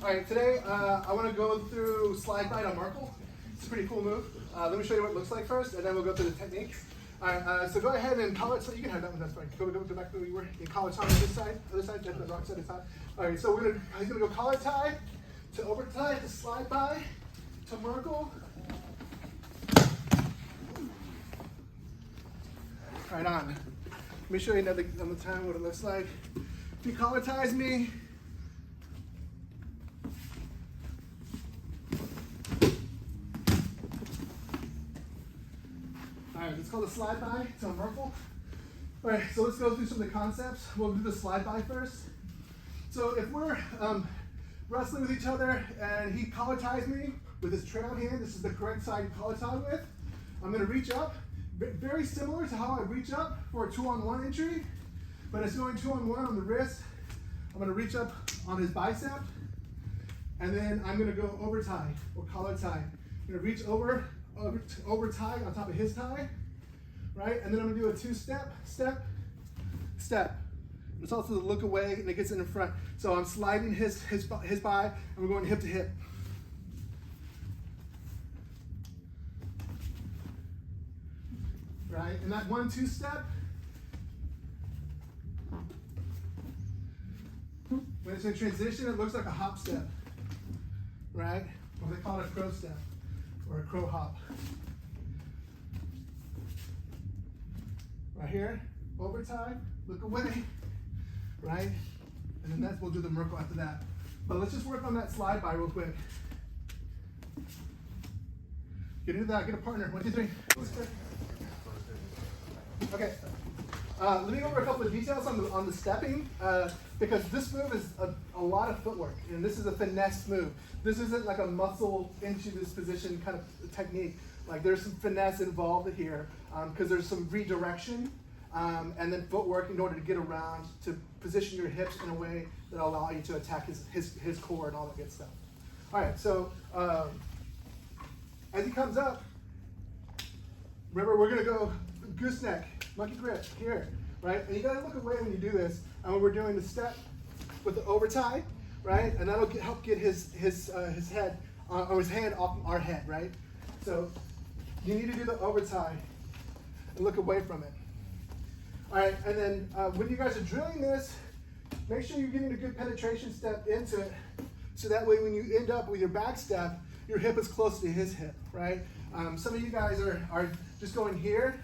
All right, today I want to go through slide bite on Merkle. It's a pretty cool move. Let me show you what it looks like first, and then we'll go through the techniques. All right, so go ahead and collar tie. You can have that one, that's fine. Go back to where you were. You collar tie on this side, other side, that's the wrong side of the tie. All right, so he's gonna go collar tie to over tie to slide by to Merkle. Right on. Let me show you another time what it looks like. If he collar ties me, all right, it's called a slide by to a Merkle. All right, so let's go through some of the concepts. We'll do the slide by first. So if we're wrestling with each other and he collar ties me with his trail hand, this is the correct side to collar tie with. I'm gonna reach up, very similar to how I reach up for a 2-on-1 entry, but it's going 2-on-1 on the wrist. I'm gonna reach up on his bicep, and then I'm gonna go over tie or collar tie. I'm gonna reach over tie on top of his tie, right? And then I'm gonna do a 2-step, step, step. It's also the look away and it gets in front. So I'm sliding his by and we're going hip to hip. Right, and that 1-2 step, when it's in transition, it looks like a hop step, right? Or they call it a crow step or a crow hop. Right here, over tie, look away, right? And then we'll do the Merkle after that. But let's just work on that slide by real quick. Get into that, get a partner. 1, 2, 3. Okay, let me go over a couple of details on the stepping, because this move is a lot of footwork, and this is a finesse move. This isn't like a muscle into this position kind of technique. Like there's some finesse involved here, because there's some redirection, and then footwork in order to get around, to position your hips in a way that will allow you to attack his core and all that good stuff. All right, so as he comes up, remember we're gonna go gooseneck, monkey grip here, right? And you gotta look away when you do this. And when we're doing the step with the over tie, right? And that'll help get his head or his hand off our head, right? So you need to do the over tie and look away from it. All right, and then when you guys are drilling this, make sure you're getting a good penetration step into it, so that way when you end up with your back step, your hip is close to his hip, right? Some of you guys are just going here,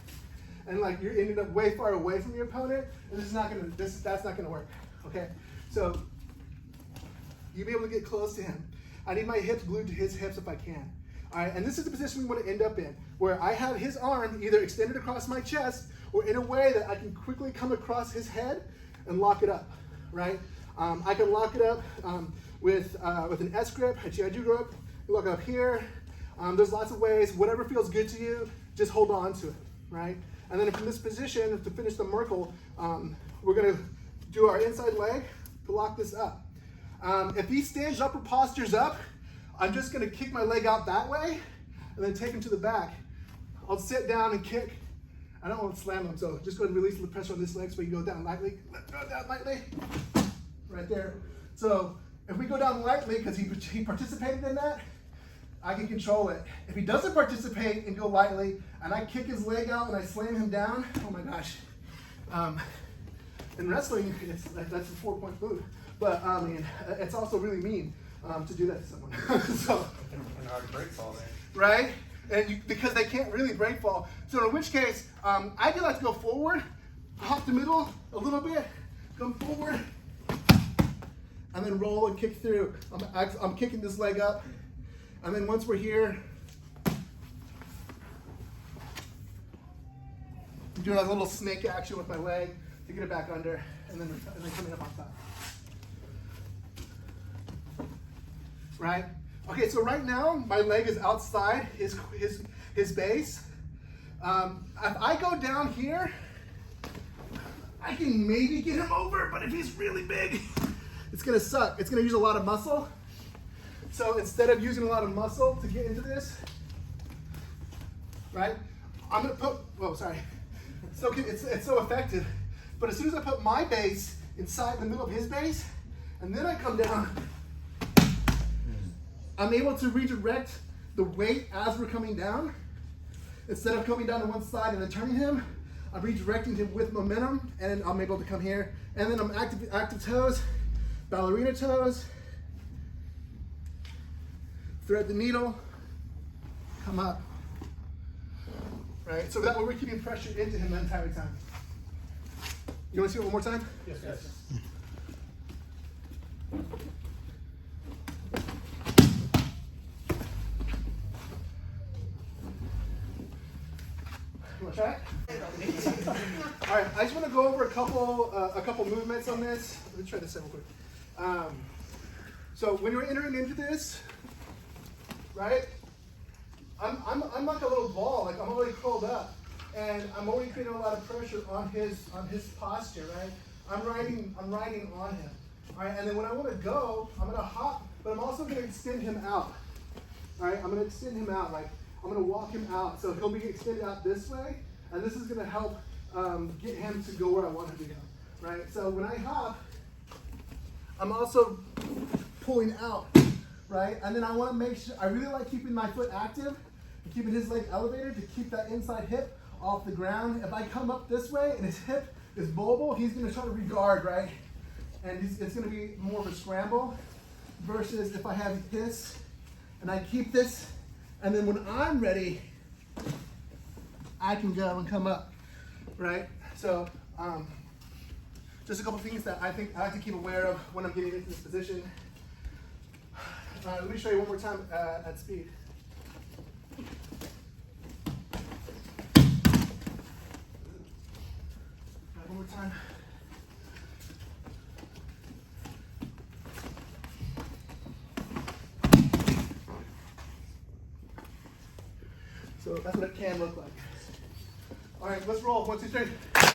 and like you're ending up way far away from your opponent, and that's not gonna work. Okay, so you'll be able to get close to him. I need my hips glued to his hips if I can. All right, and this is the position we want to end up in, where I have his arm either extended across my chest or in a way that I can quickly come across his head and lock it up, right? I can lock it up with an S grip, a GI grip, look up here. There's lots of ways, whatever feels good to you, just hold on to it, right? And then from this position, to finish the Merkle, we're gonna do our inside leg to lock this up. If he stands up or postures up, I'm just gonna kick my leg out that way and then take him to the back. I'll sit down and kick. I don't want to slam him, so just go ahead and release the pressure on this leg so we can go down lightly. Go down lightly, right there. So if we go down lightly, because he participated in that, I can control it. If he doesn't participate and go lightly, and I kick his leg out and I slam him down, oh my gosh. In wrestling, that's a 4-point move. But I mean, it's also really mean to do that to someone. So, and hard to break fall there. Right? And because they can't really break fall. So in which case, I do like to go forward, hop the middle a little bit, come forward, and then roll and kick through. I'm kicking this leg up. And then once we're here, I'm doing a little snake action with my leg to get it back under, and then coming up on top. Right? Okay, so right now my leg is outside his base. If I go down here, I can maybe get him over, but if he's really big, it's gonna suck. It's gonna use a lot of muscle. So instead of using a lot of muscle to get into this, right, I'm gonna put, so it's so effective. But as soon as I put my base inside the middle of his base, and then I come down, I'm able to redirect the weight as we're coming down. Instead of coming down to one side and then turning him, I'm redirecting him with momentum, and I'm able to come here. And then I'm active toes, ballerina toes, thread the needle, come up. Right, so that way we're keeping pressure into him the entire time. You want to see it one more time? Yes, yes. You want to try it? All right, I just want to go over a couple movements on this. Let me try this out real quick. So when you're entering into this, right? I'm like a little ball, like I'm already curled up, and I'm already creating a lot of pressure on his posture, right? I'm riding on him, all right? And then when I want to go, I'm gonna hop, but I'm also gonna extend him out, all right? I'm gonna extend him out, like I'm gonna walk him out, so he'll be extended out this way, and this is gonna help get him to go where I want him to go, right? So when I hop, I'm also pulling out. Right? And then I want to make sure, I really like keeping my foot active and keeping his leg elevated to keep that inside hip off the ground. If I come up this way and his hip is mobile, he's going to try to regard, right? And it's going to be more of a scramble versus if I have this and I keep this, and then when I'm ready, I can go and come up, right? So just a couple things that I think I like to keep aware of when I'm getting into this position. Let me show you one more time at speed. One more time. So that's what it can look like. All right, let's roll. 1, 2, 3.